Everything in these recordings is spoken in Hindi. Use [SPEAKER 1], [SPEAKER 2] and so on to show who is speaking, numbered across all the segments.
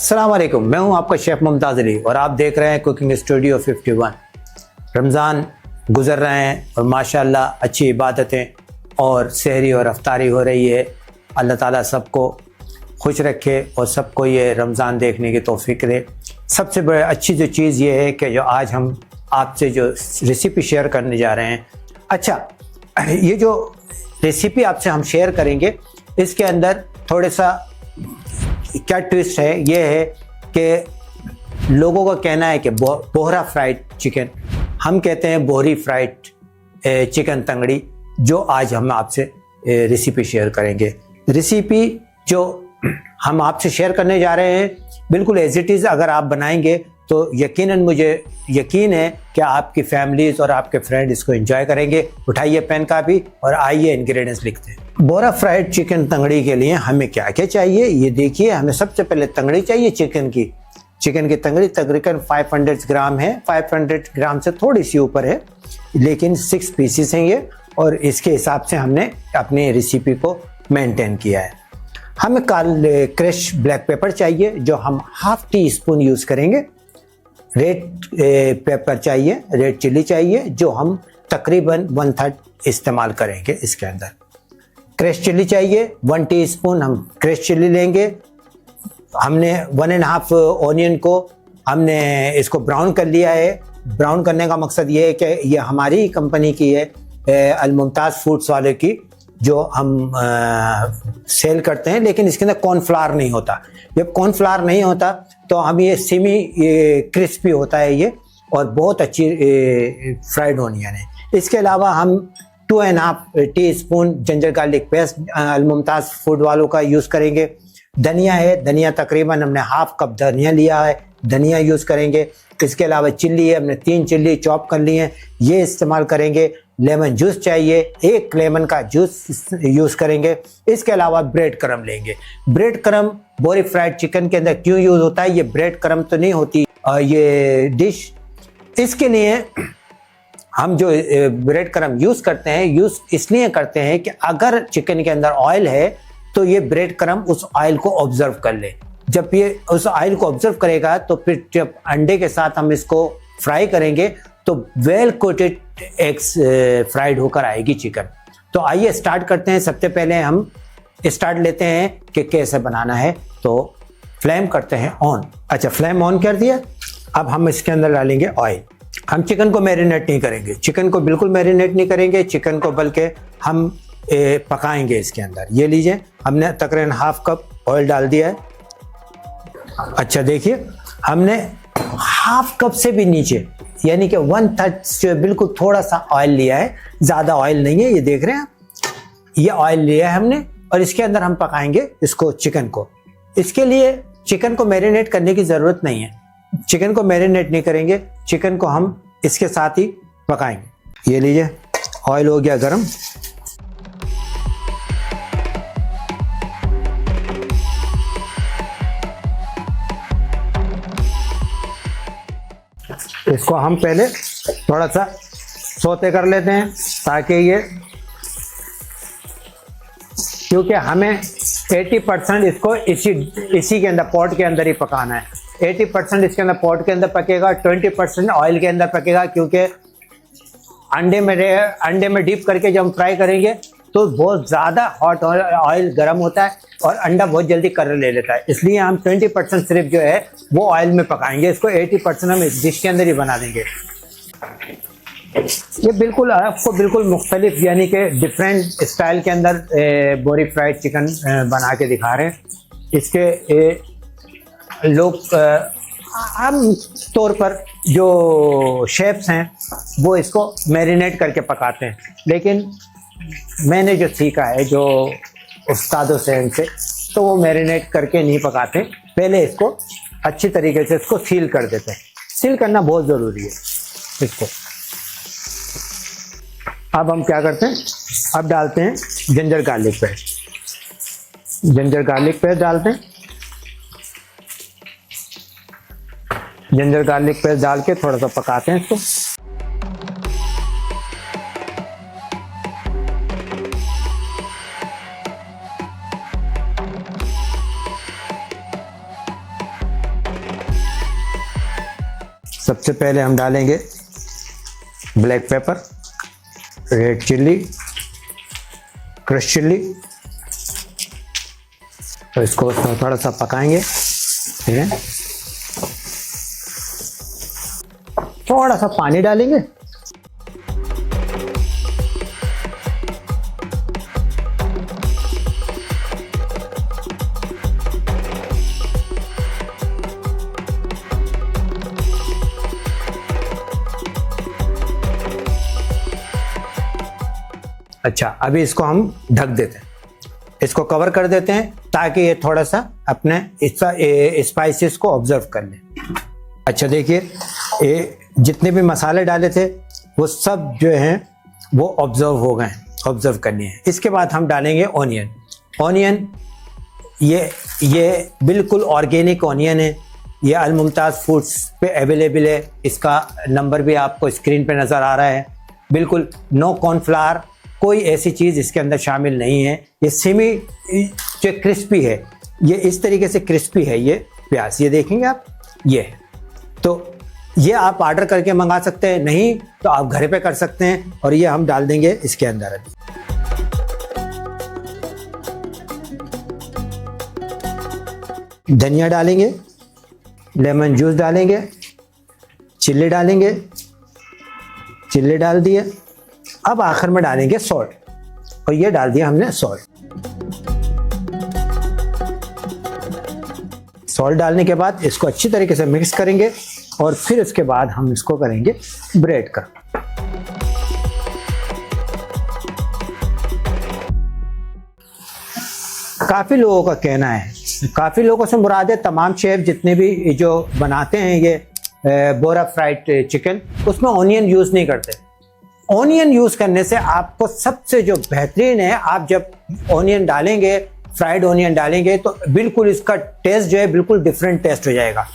[SPEAKER 1] अस्सलाम वालेकुम, मैं हूं आपका शेफ़ मुमताज़ अली और आप देख रहे हैं कुकिंग स्टूडियो 51। रमज़ान गुज़र रहे हैं और माशाअल्लाह अच्छी इबादतें और सहरी और अफ्तारी हो रही है। अल्लाह ताला सबको खुश रखे और सबको ये रमज़ान देखने की तौफ़ीक दे। सबसे बड़ी अच्छी जो चीज़ ये है कि जो आज हम आपसे जो रेसिपी शेयर करने जा रहे हैं, अच्छा ये जो रेसिपी आपसे हम शेयर करेंगे इसके अंदर थोड़ा सा क्या ट्विस्ट है, ये है कि लोगों का कहना है कि बोहरा फ्राइड चिकन, हम कहते हैं बोहरी फ्राइड चिकन तंगड़ी, जो आज हम आपसे रेसिपी शेयर करेंगे। रेसिपी जो हम आपसे शेयर करने जा रहे हैं बिल्कुल एज इट इज़ अगर आप बनाएंगे तो यकीनन मुझे यकीन है कि आपकी फैमिलीज़ और आपके फ्रेंड इसको एंजॉय करेंगे। उठाइए पेन कापी और आइए इंग्रेडिएंट्स लिखते हैं। बोरा फ्राइड चिकन तंगड़ी के लिए हमें क्या क्या चाहिए ये देखिए। हमें सबसे पहले तंगड़ी चाहिए चिकन की तंगड़ी तकरीबन 500 ग्राम है। 500 ग्राम से थोड़ी सी ऊपर है, लेकिन 6 पीसेस हैं ये, और इसके हिसाब से हमने अपनी रेसिपी को मेंटेन किया है। हमें क्रश ब्लैक पेपर चाहिए जो हम हाफ टी स्पून यूज़ करेंगे। रेड पेपर चाहिए, रेड चिल्ली चाहिए जो हम तकरीबन 1/3 इस्तेमाल करेंगे इसके अंदर। क्रश चिल्ली चाहिए 1 टीस्पून, हम क्रश चिल्ली लेंगे। हमने 1.5 ऑनियन को हमने इसको ब्राउन कर लिया है। ब्राउन करने का मकसद ये है कि ये हमारी कंपनी की है, अल मुमताज़ फूड्स वाले की, जो हम सेल करते हैं, लेकिन इसके अंदर कॉर्नफ्लावर नहीं होता। जब कॉर्नफ्लावर नहीं होता तो हम ये क्रिस्पी होता है ये, और बहुत अच्छी फ्राइड ओनियन है। इसके अलावा हम 2.5 टीस्पून जिंजर गार्लिक पेस्ट अल मुमताज़ फूड वालों का यूज़ करेंगे। धनिया है, धनिया तकरीबन हमने हाफ कप धनिया लिया है, धनिया यूज़ करेंगे। इसके अलावा चिल्ली है, हमने 3 चिल्ली चॉप कर ली हैं, ये इस्तेमाल करेंगे। लेमन जूस चाहिए, 1 लेमन का जूस यूज़ करेंगे। इसके अलावा ब्रेड क्रम लेंगे। ब्रेड क्रम बोरी फ्राइड चिकन के अंदर क्यों यूज़ होता है? ये ब्रेड क्रम तो नहीं होती ये डिश। इसके लिए हम जो ब्रेड क्रम यूज़ करते हैं, यूज़ इसलिए करते हैं कि अगर चिकन के अंदर ऑयल है तो ये ब्रेड क्रम उस ऑयल को ऑब्जर्व कर ले। जब ये उस ऑयल को ऑब्जर्व करेगा तो फिर जब अंडे के साथ हम इसको फ्राई करेंगे तो वेल कोटेड एग्स फ्राइड होकर आएगी चिकन। तो आइए स्टार्ट करते हैं। सबसे पहले हम स्टार्ट लेते हैं कि कैसे बनाना है। तो फ्लेम करते हैं ऑन। अच्छा, फ्लेम ऑन कर दिया। अब हम इसके अंदर डालेंगे ऑयल। हम चिकन को मैरिनेट नहीं करेंगे, चिकन को बिल्कुल मैरिनेट नहीं करेंगे, चिकन को बल्कि हम पकाएंगे इसके अंदर। ये लीजिए, हमने तकरीबन हाफ कप ऑयल डाल दिया है। अच्छा देखिए, हमने हाफ कप से भी नीचे यानी कि 1/3 से बिल्कुल थोड़ा सा ऑयल लिया है, ज़्यादा ऑयल नहीं है। ये देख रहे हैं, ये ऑयल लिया है हमने, और इसके अंदर हम पकाएंगे इसको चिकन को। इसके लिए चिकन को मैरिनेट करने की ज़रूरत नहीं है, चिकन को मैरिनेट नहीं करेंगे, चिकन को हम इसके साथ ही पकाएंगे। ये लीजिए, ऑयल हो गया गर्म। इसको हम पहले थोड़ा सा सौते कर लेते हैं ताकि ये, क्योंकि हमें 80% इसको इसी के अंदर पॉट के अंदर ही पकाना है। 80% इसके अंदर पॉट के अंदर पकेगा, 20% ऑयल के अंदर पकेगा, क्योंकि अंडे में डीप करके जब हम फ्राई करेंगे तो बहुत ज़्यादा हॉट ऑयल गर्म होता है और अंडा बहुत जल्दी कलर ले लेता है। इसलिए हम 20% सिर्फ जो है वो ऑयल में पकाएंगे, इसको 80% हम इस डिश के अंदर ही बना देंगे। ये बिल्कुल आपको बिल्कुल मुख्तलिफ यानी कि डिफरेंट स्टाइल के अंदर बोरी फ्राइड चिकन बना के दिखा रहे हैं। इसके लोग आम तौर पर जो शेफ्स हैं वो इसको मैरिनेट करके पकाते हैं, लेकिन मैंने जो सीखा है जो उस्तादों से इनसे, तो वो मैरिनेट करके नहीं पकाते, पहले इसको अच्छी तरीके से इसको सील कर देते हैं। सील करना बहुत ज़रूरी है इसको। अब हम क्या करते हैं, अब डालते हैं ginger garlic paste. Ginger garlic paste डालते हैं। जिंजर गार्लिक पेस्ट डाल के थोड़ा सा पकाते हैं इसको। सबसे पहले हम डालेंगे black pepper, red chilli, crush chilli, तो इसको थोड़ा सा पकाएंगे। ठीक है, थोड़ा सा पानी डालेंगे। अच्छा, अभी इसको हम ढक देते हैं, इसको कवर कर देते हैं ताकि ये थोड़ा सा अपने स्पाइसेस को ऑब्जर्व कर ले। अच्छा देखिए, ये जितने भी मसाले डाले थे वो सब जो हैं वो ऑब्जर्व करनी है। इसके बाद हम डालेंगे ऑनियन। ये बिल्कुल ऑर्गेनिक ऑनियन है, ये अल मुमताज़ फूड्स पे अवेलेबल है। इसका नंबर भी आपको स्क्रीन पे नज़र आ रहा है। बिल्कुल नो कॉर्नफ्लावर, कोई ऐसी चीज़ इसके अंदर शामिल नहीं है। ये सेमी जो क्रिस्पी है, ये इस तरीके से क्रिस्पी है ये प्याज, ये देखेंगे आप, ये तो ये आप ऑर्डर करके मंगा सकते हैं, नहीं तो आप घर पे कर सकते हैं। और ये हम डाल देंगे इसके अंदर। अभी धनिया डालेंगे, लेमन जूस डालेंगे, चिल्ली डालेंगे, चिल्ली डाल दिए। अब आखिर में डालेंगे सॉल्ट, और ये डाल दिया हमने सॉल्ट। सॉल्ट डालने के बाद इसको अच्छी तरीके से मिक्स करेंगे और फिर इसके बाद हम इसको करेंगे ब्रेड का। काफ़ी लोगों का कहना है, काफ़ी लोगों से मुराद है तमाम शेफ जितने भी जो बनाते हैं ये बोरा फ्राइड चिकन, उसमें ऑनियन यूज़ नहीं करते। ऑनियन यूज़ करने से आपको सबसे जो बेहतरीन है, आप जब ऑनियन डालेंगे, फ्राइड ऑनियन डालेंगे, तो बिल्कुल इसका टेस्ट जो है बिल्कुल डिफरेंट टेस्ट हो जाएगा।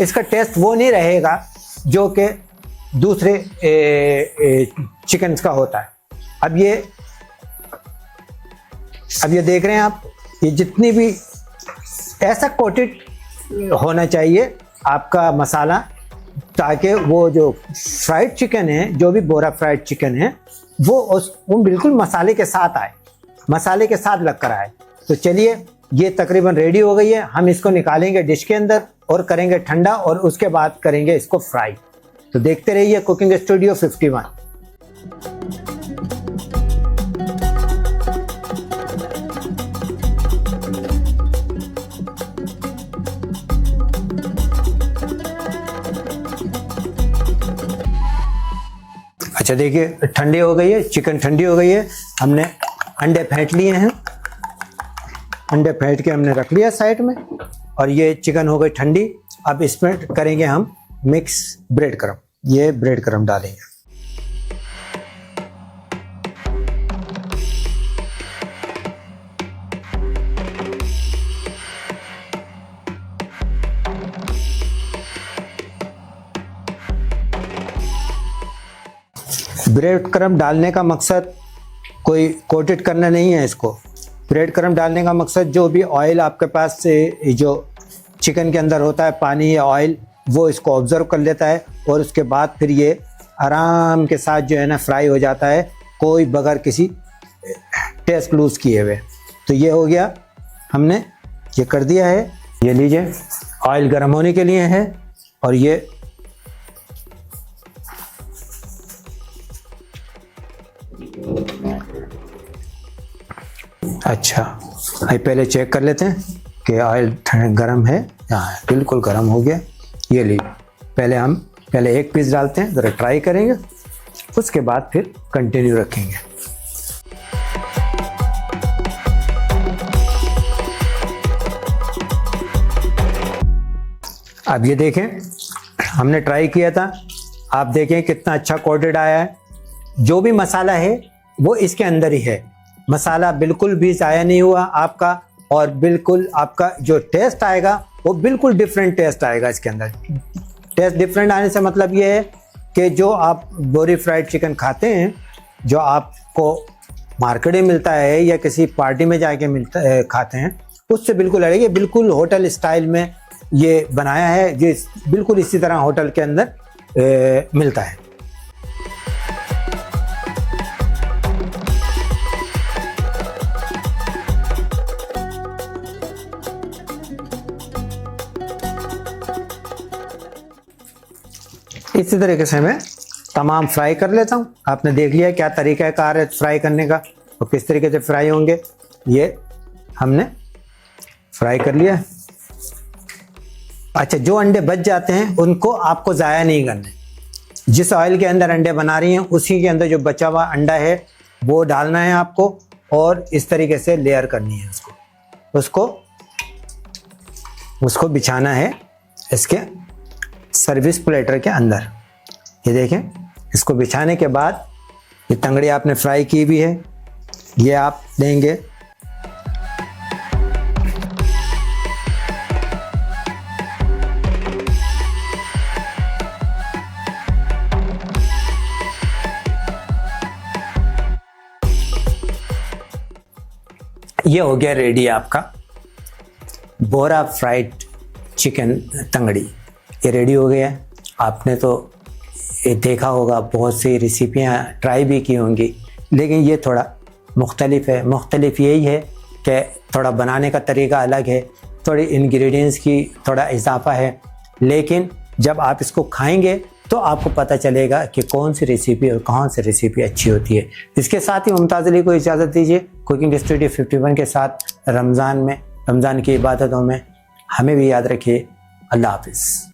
[SPEAKER 1] इसका टेस्ट वो नहीं रहेगा जो कि दूसरे चिकन का होता है। अब ये देख रहे हैं आप, ये जितनी भी ऐसा कोटेड होना चाहिए आपका मसाला, ताकि वो जो फ्राइड चिकन है, जो भी बोरा फ्राइड चिकन है, वो बिल्कुल मसाले के साथ आए, मसाले के साथ लग कर आए। तो चलिए, ये तकरीबन रेडी हो गई है। हम इसको निकालेंगे डिश के अंदर और करेंगे ठंडा, और उसके बाद करेंगे इसको फ्राई। तो देखते रहिए कुकिंग स्टूडियो 51। अच्छा देखिए, ठंडी हो गई है, चिकन ठंडी हो गई है। हमने अंडे फेंट लिए हैं, अंडे फेंट के हमने रख लिया साइड में, और ये चिकन हो गई ठंडी। अब इसमें करेंगे हम मिक्स ब्रेड क्रम्ब। ये ब्रेड क्रम्ब डालेंगे। ब्रेड क्रम्ब डालने का मकसद कोई कोटेड करना नहीं है इसको। ब्रेड क्रम्ब डालने का मकसद जो भी ऑयल आपके पास से जो चिकन के अंदर होता है, पानी या ऑयल, वो इसको ऑब्जर्व कर लेता है, और उसके बाद फिर ये आराम के साथ जो है ना फ्राई हो जाता है, कोई बगैर किसी टेस्ट लूज किए हुए। तो ये हो गया, हमने ये कर दिया है। ये लीजिए, ऑयल गर्म होने के लिए है, और ये अच्छा, पहले चेक कर लेते हैं कि ऑयल गर्म है। हाँ, बिल्कुल गर्म हो गया। ये लीजिए, पहले एक पीस डालते हैं, ज़रा ट्राई करेंगे, उसके बाद फिर कंटिन्यू रखेंगे। अब ये देखें, हमने ट्राई किया था, आप देखें कितना अच्छा कोटेड आया है। जो भी मसाला है वो इसके अंदर ही है, मसाला बिल्कुल भी ज़ाया नहीं हुआ आपका, और बिल्कुल आपका जो टेस्ट आएगा वो बिल्कुल डिफरेंट टेस्ट आएगा इसके अंदर। टेस्ट डिफरेंट आने से मतलब ये है कि जो आप बोरी फ्राइड चिकन खाते हैं, जो आपको मार्केट में मिलता है या किसी पार्टी में जाके खाते हैं, उससे बिल्कुल अलग। ये बिल्कुल होटल स्टाइल में ये बनाया है, ये बिल्कुल इसी तरह होटल के अंदर मिलता है। इसी तरीके से मैं तमाम फ्राई कर लेता हूँ। आपने देख लिया क्या तरीका कार है फ्राई करने का और किस तरीके से फ्राई होंगे। ये हमने फ्राई कर लिया। अच्छा, जो अंडे बच जाते हैं उनको आपको ज़ाया नहीं करना है। जिस ऑयल के अंदर अंडे बना रही हैं उसी के अंदर जो बचा हुआ अंडा है वो डालना है आपको और इस तरीके से लेयर करनी है उसको बिछाना है इसके सर्विस प्लेटर के अंदर। ये देखें, इसको बिछाने के बाद ये तंगड़ी आपने फ्राई की भी है, ये आप देंगे। ये हो गया रेडी आपका बोरा फ्राइड चिकन तंगड़ी। ये रेडी हो गया। आपने तो ये देखा होगा, बहुत सी रेसिपियाँ ट्राई भी की होंगी, लेकिन ये थोड़ा मुख्तलिफ है। मुख्तलिफ यही है कि थोड़ा बनाने का तरीका अलग है, थोड़ी इंग्रेडिएंट्स की थोड़ा इजाफा है, लेकिन जब आप इसको खाएंगे तो आपको पता चलेगा कि कौन सी रेसिपी और कौन सी रेसिपी अच्छी होती है। इसके साथ ही मुमताज़ अली को इजाज़त दीजिए। कुकिंग स्टूडियो 51 के साथ रमज़ान की इबादतों में हमें भी याद रखिए। अल्लाह हाफ़िज़।